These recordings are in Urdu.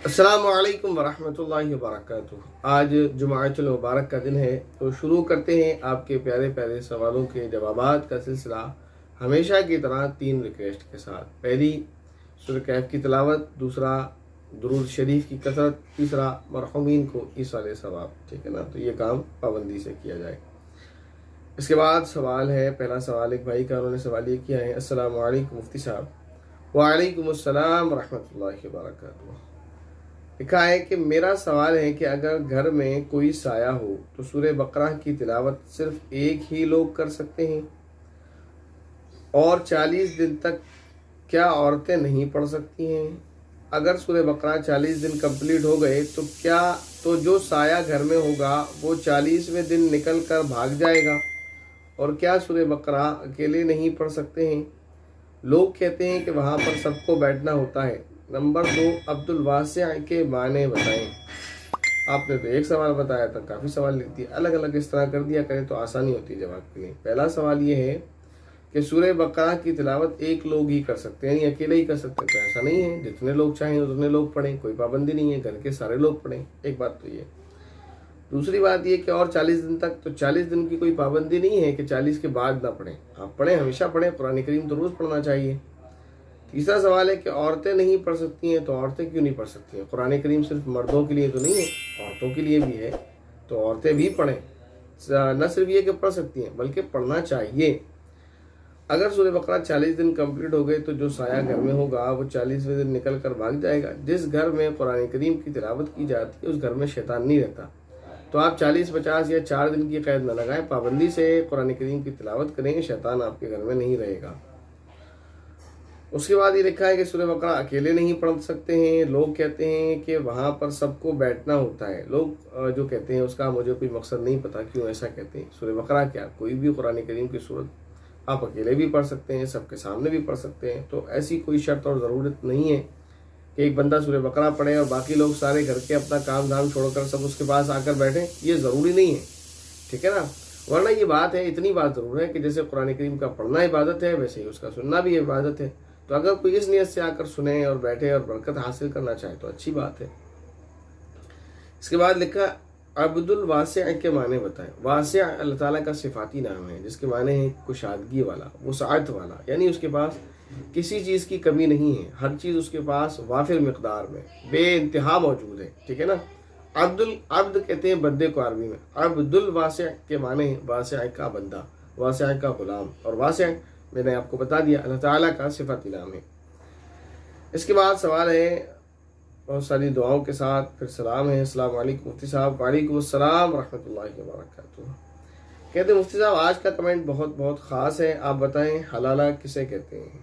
السلام علیکم ورحمۃ اللہ وبرکاتہ۔ آج جمعۃ المبارک کا دن ہے، تو شروع کرتے ہیں آپ کے پیارے پیارے سوالوں کے جوابات کا سلسلہ ہمیشہ کی طرح 3 ریکویسٹ کے ساتھ۔ پہلی سورہ کہف کی تلاوت، دوسرا درود شریف کی کثرت، تیسرا مرحومین کو ایصال ثواب۔ ٹھیک ہے نا، تو یہ کام پابندی سے کیا جائے۔ اس کے بعد سوال ہے، پہلا سوال ایک بھائی کا، انہوں نے سوال یہ کیا ہے: السلام علیکم مفتی صاحب۔ وعلیکم السلام ورحمۃ اللہ وبرکاتہ۔ لکھا ہے کہ میرا سوال ہے کہ اگر گھر میں کوئی سایہ ہو تو سورہ بقرہ کی تلاوت صرف ایک ہی لوگ کر سکتے ہیں، اور 40 دن تک کیا عورتیں نہیں پڑھ سکتی ہیں؟ اگر سورہ بقرہ 40 دن کمپلیٹ ہو گئے تو جو سایہ گھر میں ہوگا وہ 40ویں دن نکل کر بھاگ جائے گا، اور کیا سورہ بقرہ اکیلے نہیں پڑھ سکتے ہیں؟ لوگ کہتے ہیں کہ وہاں پر سب کو بیٹھنا ہوتا ہے۔ نمبر 2، عبد الواسع کے معنی بتائیں۔ آپ نے تو ایک سوال بتایا تھا، کافی سوال لکھ دیا، الگ الگ اس طرح کر دیا کریں تو آسانی ہوتی ہے جواب کے لیے۔ پہلا سوال یہ ہے کہ سورہ بقرہ کی تلاوت ایک لوگ ہی کر سکتے ہیں، یعنی اکیلے ہی کر سکتے ہیں؟ تو ایسا نہیں ہے، جتنے لوگ چاہیں اتنے لوگ پڑھیں، کوئی پابندی نہیں ہے، گھر کے سارے لوگ پڑھیں۔ ایک بات تو یہ۔ دوسری بات یہ کہ اور 40 دن تک، تو 40 دن کی کوئی پابندی نہیں ہے کہ 40 کے بعد نہ پڑھیں، آپ پڑھیں، ہمیشہ پڑھیں، قرآن کریم تو روز پڑھنا چاہیے۔ تیسرا سوال ہے کہ عورتیں نہیں پڑھ سکتی ہیں، تو عورتیں کیوں نہیں پڑھ سکتی ہیں؟ قرآن کریم صرف مردوں کے لیے تو نہیں ہے، عورتوں کے لیے بھی ہے، تو عورتیں بھی پڑھیں۔ نہ صرف یہ کہ پڑھ سکتی ہیں بلکہ پڑھنا چاہیے۔ اگر سورہ بقرہ 40 دن کمپلیٹ ہو گئے تو جو سایہ گھر میں ہوگا وہ 40ویں دن نکل کر بھاگ جائے گا۔ جس گھر میں قرآن کریم کی تلاوت کی جاتی ہے اس گھر میں شیطان نہیں رہتا، تو آپ 40، 50 یا 4 دن کی قید نہ لگائیں، پابندی سے قرآن کریم کی تلاوت کریں گے، شیطان آپ کے گھر میں نہیں رہے گا۔ اس کے بعد یہ لکھا ہے کہ سورہ بقرہ اکیلے نہیں پڑھ سکتے ہیں، لوگ کہتے ہیں کہ وہاں پر سب کو بیٹھنا ہوتا ہے۔ لوگ جو کہتے ہیں اس کا مجھے کوئی مقصد نہیں پتا کیوں ایسا کہتے ہیں۔ سورہ بقرہ کیا، کوئی بھی قرآن کریم کی سورت آپ اکیلے بھی پڑھ سکتے ہیں، سب کے سامنے بھی پڑھ سکتے ہیں، تو ایسی کوئی شرط اور ضرورت نہیں ہے کہ ایک بندہ سورہ بقرہ پڑھے اور باقی لوگ سارے گھر کے اپنا کام دھام چھوڑ کر سب اس کے پاس آ کر بیٹھیں، یہ ضروری نہیں ہے، ٹھیک ہے نا۔ ورنہ یہ بات ہے، اتنی بات ضرور ہے کہ جیسے قرآن کریم کا پڑھنا عبادت ہے ویسے ہی اس کا سننا بھی عبادت ہے، تو اگر کوئی اس نیت سے آ کر سنے اور بیٹھے اور برکت حاصل کرنا چاہے تو اچھی بات ہے۔ اس کے بعد لکھا عبد الواسع کے معنی بتائیں۔ واسع اللہ تعالیٰ کا صفاتی نام ہے جس کے معنی ہے کشادگی والا، وسعت والا، یعنی اس کے پاس کسی چیز کی کمی نہیں ہے، ہر چیز اس کے پاس وافر مقدار میں بے انتہا موجود ہے، ٹھیک ہے نا۔ عبد کہتے ہیں بندے کو عربی میں، عبد الواسع کے معنی واسع کا بندہ، واسع کا غلام، اور واسع میں نے آپ کو بتا دیا اللہ تعالیٰ کا صفاتی نام ہے۔ اس کے بعد سوال ہے بہت ساری دعاؤں کے ساتھ، پھر سلام ہے۔ السلام علیکم مفتی صاحب۔ وعلیکم السلام ورحمۃ اللہ وبرکاتہ۔ کہتے ہیں مفتی صاحب آج کا کمنٹ بہت بہت خاص ہے، آپ بتائیں حلالہ کسے کہتے ہیں؟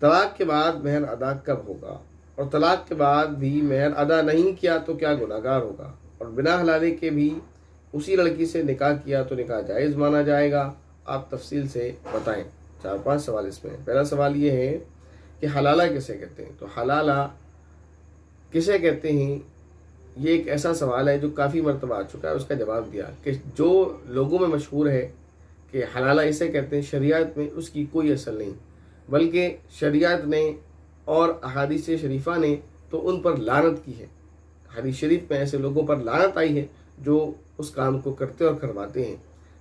طلاق کے بعد مہر ادا کب ہوگا؟ اور طلاق کے بعد بھی مہر ادا نہیں کیا تو کیا گناہ گار ہوگا؟ اور بنا حلالے کے بھی اسی لڑکی سے نکاح کیا تو نکاح جائز مانا جائے گا؟ آپ تفصیل سے بتائیں۔ 4-5 سوال اس میں۔ پہلا سوال یہ ہے کہ حلالہ کسے کہتے ہیں؟ تو حلالہ کسے کہتے ہیں، یہ ایک ایسا سوال ہے جو کافی مرتبہ آ چکا ہے، اس کا جواب دیا کہ جو لوگوں میں مشہور ہے کہ حلالہ اسے کہتے ہیں، شریعت میں اس کی کوئی اصل نہیں، بلکہ شریعت نے اور احادیث شریفہ نے تو ان پر لعنت کی ہے۔ حدیث شریف میں ایسے لوگوں پر لعنت آئی ہے جو اس کام کو کرتے اور کرواتے ہیں،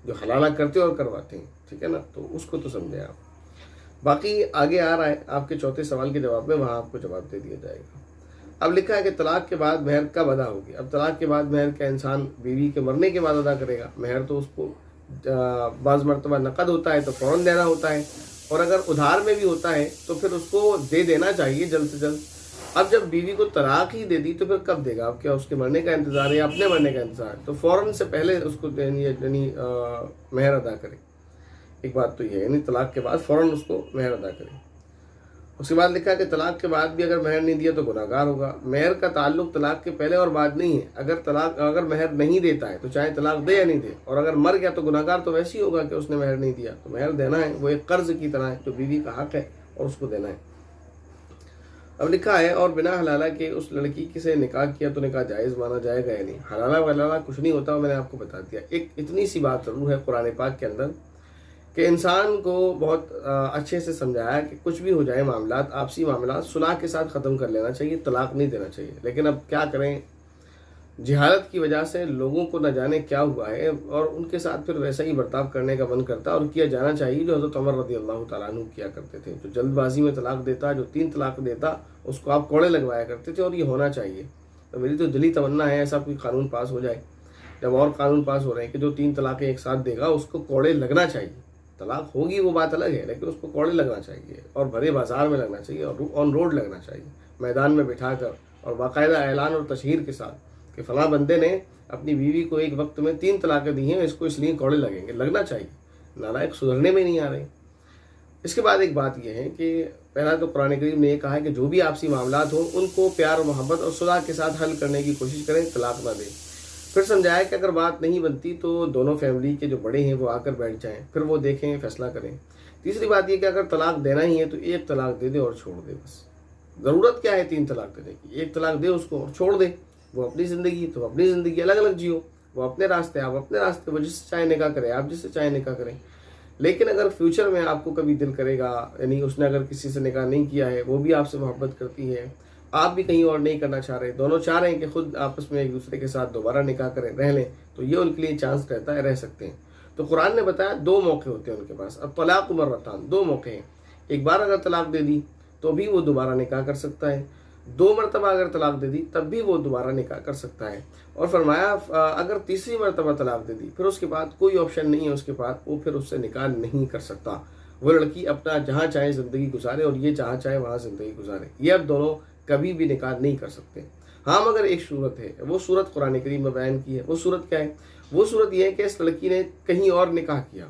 جو حلالہ کرتے اور کرواتے ہیں، ٹھیک ہے نا، تو اس کو تو سمجھیں آپ۔ باقی آگے آ رہا ہے آپ کے چوتھے سوال کے جواب میں، وہاں آپ کو جواب دے دیا جائے گا۔ اب لکھا ہے کہ طلاق کے بعد مہر کب ادا ہوگی؟ اب طلاق کے بعد مہر کا انسان بیوی کے مرنے کے بعد ادا کرے گا؟ مہر تو اس کو بعض مرتبہ نقد ہوتا ہے تو فوراً دینا ہوتا ہے، اور اگر ادھار میں بھی ہوتا ہے تو پھر اس کو دے دینا چاہیے جلد سے جلد۔ اب جب بیوی کو طلاق ہی دے دی تو پھر کب دے گا؟ اب کیا اس کے مرنے کا انتظار ہے یا اپنے مرنے کا انتظار ہے؟ تو فوراً سے پہلے اس کو یعنی مہر ادا کرے۔ ایک بات تو یہ ہے، یعنی طلاق کے بعد فوراً اس کو مہر ادا کرے۔ اس کے بعد لکھا کہ طلاق کے بعد بھی اگر مہر نہیں دیا تو گناہ گار ہوگا۔ مہر کا تعلق طلاق کے پہلے اور بعد نہیں ہے، اگر مہر نہیں دیتا ہے تو چاہے طلاق دے یا نہیں دے، اور اگر مر گیا تو گناہ گار تو ویسے ہی ہوگا کہ اس نے مہر نہیں دیا، تو مہر دینا ہے، وہ ایک قرض کی طرح ہے جو بیوی کا حق ہے اور اس کو دینا ہے۔ اب لکھا ہے اور بنا حلالہ کے اس لڑکی سے نکاح کیا تو نکاح جائز مانا جائے گا یا نہیں؟ حلالہ ولالہ کچھ نہیں ہوتا، میں نے آپ کو بتا دیا۔ ایک اتنی سی بات ضرور ہے قرآن پاک کے اندر کہ انسان کو بہت اچھے سے سمجھایا کہ کچھ بھی ہو جائے معاملات، آپسی معاملات صلح کے ساتھ ختم کر لینا چاہیے، طلاق نہیں دینا چاہیے۔ لیکن اب کیا کریں، جہالت کی وجہ سے لوگوں کو نہ جانے کیا ہوا ہے اور ان کے ساتھ پھر ویسا ہی برتاؤ کرنے کا من کرتا اور کیا جانا چاہیے جو حضرت عمر رضی اللہ تعالیٰ عنہ کیا کرتے تھے۔ جو جلد بازی میں طلاق دیتا، جو 3 طلاق دیتا، اس کو آپ کوڑے لگوایا کرتے تھے، اور یہ ہونا چاہیے۔ تو میری تو دلی تمنا ہے ایسا کوئی قانون پاس ہو جائے، جب اور قانون پاس ہو رہے ہیں کہ جو 3 طلاقیں ایک ساتھ دے گا اس کو کوڑے لگنا چاہیے۔ طلاق ہوگی وہ بات الگ ہے، لیکن اس کو کوڑے لگنا چاہیے، اور بھرے بازار میں لگنا چاہیے، اور آن روڈ لگنا چاہیے، میدان میں بٹھا کر، اور باقاعدہ اعلان اور تشہیر کے ساتھ کہ فلاں بندے نے اپنی بیوی کو ایک وقت میں 3 طلاقیں دی ہیں، اس کو اس لیے کوڑے لگیں گے، لگنا چاہیے۔ نالائق سدھرنے میں نہیں آ رہے۔ اس کے بعد ایک بات یہ ہے کہ پہلا تو قرآن کریم نے یہ کہا ہے کہ جو بھی آپسی معاملات ہوں ان کو پیار و محبت اور صلح کے ساتھ حل کرنے کی کوشش کریں، طلاق نہ دیں۔ پھر سمجھایا کہ اگر بات نہیں بنتی تو دونوں فیملی کے جو بڑے ہیں وہ آ کر بیٹھ جائیں، پھر وہ دیکھیں، فیصلہ کریں۔ تیسری بات یہ کہ اگر طلاق دینا ہی ہے تو 1 طلاق دے دے اور چھوڑ دے، بس۔ ضرورت کیا ہے 3 طلاق دینے کی؟ 1 طلاق دے اس کو اور چھوڑ دے، وہ اپنی زندگی، تو اپنی زندگی الگ الگ جیو، وہ اپنے راستے، آپ اپنے راستے، وہ جس سے چاہے نکاح کریں، آپ جس سے چاہے نکاح کریں۔ لیکن اگر فیوچر میں آپ کو کبھی دل کرے گا، یعنی اس نے اگر کسی سے نکاح نہیں کیا ہے، وہ بھی آپ سے محبت کرتی ہے، آپ بھی کہیں اور نہیں کرنا چاہ رہے، دونوں چاہ رہے ہیں کہ خود آپس میں ایک دوسرے کے ساتھ دوبارہ نکاح کریں، رہ لیں، تو یہ ان کے لیے چانس رہتا ہے، رہ سکتے ہیں۔ تو قرآن نے بتایا 2 موقع ہوتے ہیں ان کے پاس، اب طلاق مرتان، 2 موقع ہیں۔ ایک بار اگر طلاق دے دی تو بھی وہ دوبارہ نکاح کر سکتا ہے، 2 مرتبہ اگر طلاق دے دی تب بھی وہ دوبارہ نکاح کر سکتا ہے، اور فرمایا اگر تیسری مرتبہ طلاق دے دی پھر اس کے بعد کوئی آپشن نہیں ہے، اس کے بعد وہ پھر اس سے نکاح نہیں کر سکتا۔ وہ لڑکی اپنا جہاں چاہے زندگی گزارے اور یہ جہاں چاہے وہاں زندگی گزارے، یہ اب دونوں کبھی بھی نکاح نہیں کر سکتے۔ ہاں مگر ایک صورت ہے، وہ صورت قرآن کریم میں بیان کی ہے۔ وہ صورت کیا ہے؟ وہ صورت یہ ہے کہ اس لڑکی نے کہیں اور نکاح کیا،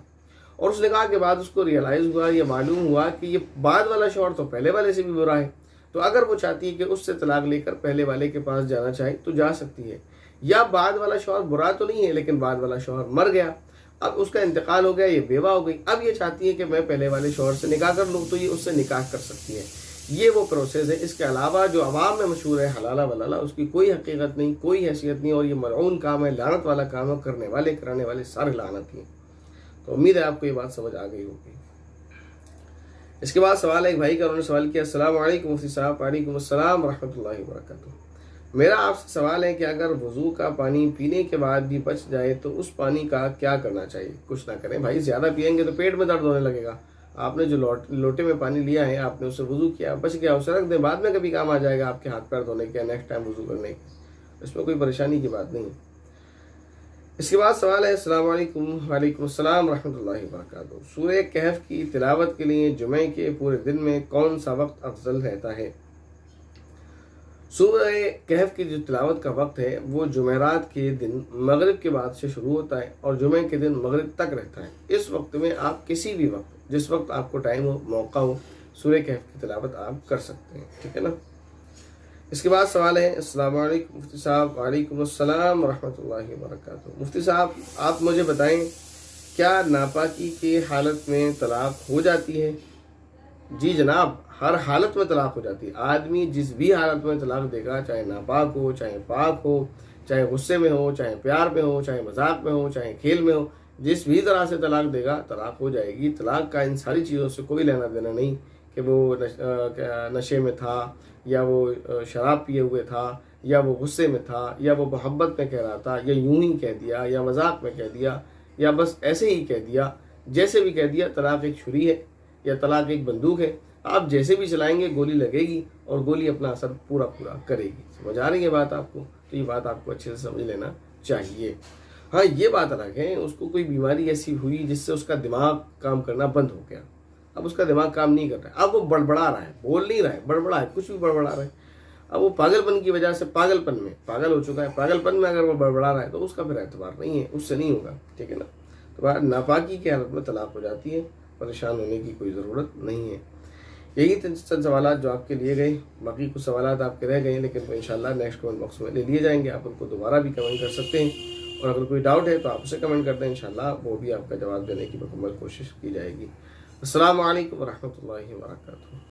اور اس نکاح کے بعد اس کو ریئلائز ہوا، یہ معلوم ہوا کہ یہ بعد والا شوہر تو پہلے والے سے بھی برا ہے، تو اگر وہ چاہتی ہے کہ اس سے طلاق لے کر پہلے والے کے پاس جانا چاہے تو جا سکتی ہے۔ یا بعد والا شوہر برا تو نہیں ہے لیکن بعد والا شوہر مر گیا، اب اس کا انتقال ہو گیا، یہ بیوہ ہو گئی، اب یہ چاہتی ہے کہ میں پہلے والے شوہر سے نکاح کر لوں، تو یہ اس سے نکاح کر سکتی ہے۔ یہ وہ پروسیس ہے۔ اس کے علاوہ جو عوام میں مشہور ہے حلالہ ولالہ، اس کی کوئی حقیقت نہیں، کوئی حیثیت نہیں، اور یہ ملعون کام ہے، لعنت والا کام ہے، کرنے والے کرانے والے سارے لعنت ہیں۔ تو امید ہے آپ کو یہ بات سمجھ آ گئی ہوگی۔ اس کے بعد سوال ہے ایک بھائی کا، انہوں نے سوال کیا، السلام علیکم مفتی صاحب۔ وعلیکم السلام ورحمۃ اللہ وبرکاتہ۔ میرا آپ سے سوال ہے کہ اگر وضو کا پانی پینے کے بعد بھی بچ جائے تو اس پانی کا کیا کرنا چاہیے؟ کچھ نہ کریں بھائی، زیادہ پئیں گے تو پیٹ میں درد ہونے لگے گا۔ آپ نے جو لوٹے میں پانی لیا ہے، آپ نے اسے وضو کیا، بچ گیا، اسے رکھ دیں، بعد میں کبھی کام آ جائے گا آپ کے ہاتھ پیر دھونے کے، نیکسٹ ٹائم وضو کرنے کے، اس میں کوئی پریشانی کی بات نہیں ہے۔ اس کے بعد سوال ہے، السلام علیکم۔ وعلیکم السلام ورحمۃ اللہ وبرکاتہ۔ سورہ کہف کی تلاوت کے لیے جمعے کے پورے دن میں کون سا وقت افضل رہتا ہے؟ سورہ کہف کی جو تلاوت کا وقت ہے وہ جمعرات کے دن مغرب کے بعد سے شروع ہوتا ہے اور جمعے کے دن مغرب تک رہتا ہے۔ اس وقت میں آپ کسی بھی وقت، جس وقت آپ کو ٹائم ہو، موقع ہو، سورہ کہف کی تلاوت آپ کر سکتے ہیں، ٹھیک ہے نا۔ اس کے بعد سوال ہے، السلام علیکم مفتی صاحب۔ وعلیکم السلام ورحمۃ اللہ وبرکاتہ۔ مفتی صاحب آپ مجھے بتائیں، کیا ناپاکی کی حالت میں طلاق ہو جاتی ہے؟ جی جناب، ہر حالت میں طلاق ہو جاتی ہے۔ آدمی جس بھی حالت میں طلاق دے گا، چاہے ناپاک ہو، چاہے پاک ہو، چاہے غصے میں ہو، چاہے پیار میں ہو، چاہے مذاق میں ہو، چاہے کھیل میں ہو، جس بھی طرح سے طلاق دے گا طلاق ہو جائے گی۔ طلاق کا ان ساری چیزوں سے کوئی لینا دینا نہیں کہ وہ نشے میں تھا، یا وہ شراب پیے ہوئے تھا، یا وہ غصے میں تھا، یا وہ محبت میں کہہ رہا تھا، یا یوں ہی کہہ دیا، یا مذاق میں کہہ دیا، یا بس ایسے ہی کہہ دیا، جیسے بھی کہہ دیا۔ طلاق ایک چھری ہے یا طلاق ایک بندوق ہے، آپ جیسے بھی چلائیں گے گولی لگے گی اور گولی اپنا اثر پورا کرے گی۔ سمجھ آ رہی ہے بات آپ کو؟ تو یہ بات آپ کو اچھے سے سمجھ لینا چاہیے۔ ہاں یہ بات الگ ہے، اس کو کوئی بیماری ایسی ہوئی جس سے اس کا دماغ کام کرنا بند ہو گیا، اب اس کا دماغ کام نہیں کر رہا ہے، اب وہ بڑبڑا رہا ہے، بول نہیں رہا ہے، بڑبڑا ہے، کچھ بھی بڑبڑا رہا ہے۔ اب وہ پاگل پن کی وجہ سے پاگل پن میں پاگل ہو چکا ہے، پاگل پن میں اگر وہ بڑبڑا رہا ہے تو اس کا پھر اعتبار نہیں ہے، اس سے نہیں ہوگا، ٹھیک ہے نا۔ تو ناپاکی کی حالت میں طلاق ہو جاتی ہے، پریشان ہونے کی کوئی ضرورت نہیں ہے۔ یہی چند سوالات جو آپ کے لیے گئے، باقی کچھ سوالات آپ کے رہ گئے ہیں لیکن وہ انشاءاللہ نیکسٹ کمنٹ باکس میں لے لیے جائیں گے، آپ ان کو دوبارہ بھی کمنٹ کر سکتے ہیں، اور اگر کوئی ڈاؤٹ ہے تو آپ اسے کمنٹ کر دیں، انشاءاللہ وہ بھی آپ کا جواب دینے کی مکمل کوشش کی جائے گی۔ السلام علیکم ورحمۃ اللہ وبرکاتہ۔